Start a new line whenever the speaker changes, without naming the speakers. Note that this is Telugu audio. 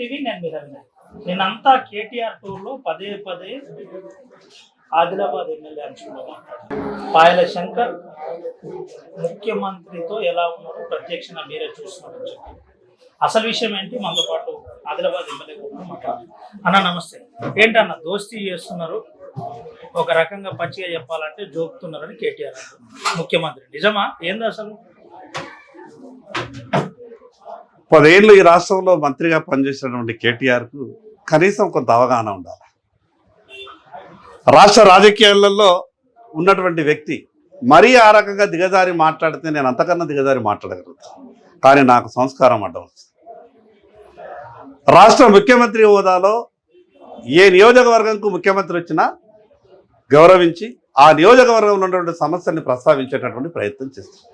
టీవీ, నేను మీ రవినాయక్. నేనంతా కేటీఆర్ టూర్లో పదే పదే ఆదిలాబాద్ ఎమ్మెల్యే అంశంలో మాట్లాడారు. పాయల శంకర్ ముఖ్యమంత్రితో ఎలా ఉన్నారో ప్రత్యక్షంగా మీరే చూస్తున్నారని చెప్పి అసలు విషయం ఏంటి, మనతో పాటు ఆదిలాబాద్ ఎమ్మెల్యే గారు మాట్లాడారు. అన్న నమస్తే. ఏంటన్న దోస్తీ చేస్తున్నారు, ఒక రకంగా పచ్చిగా చెప్పాలంటే జోకుతున్నారని కేటీఆర్ అంటున్నారు. ముఖ్యమంత్రి నిజమా? ఏంది అసలు?
10 ఏళ్ళు ఈ రాష్ట్రంలో మంత్రిగా పనిచేసినటువంటి కేటీఆర్కు కనీసం కొంత అవగాహన ఉండాలి. రాష్ట్ర రాజకీయాలలో ఉన్నటువంటి వ్యక్తి మరీ ఆ రకంగా దిగజారి మాట్లాడితే నేను అంతకన్నా దిగజారి మాట్లాడగలుగుతాను, కానీ నాకు సంస్కారం అడ్డం వస్తుంది. రాష్ట్ర ముఖ్యమంత్రి హోదాలో ఏ నియోజకవర్గంకు ముఖ్యమంత్రి వచ్చినా గౌరవించి ఆ నియోజకవర్గంలో ఉన్నటువంటి సమస్యల్ని ప్రస్తావించేటటువంటి ప్రయత్నం చేస్తాను.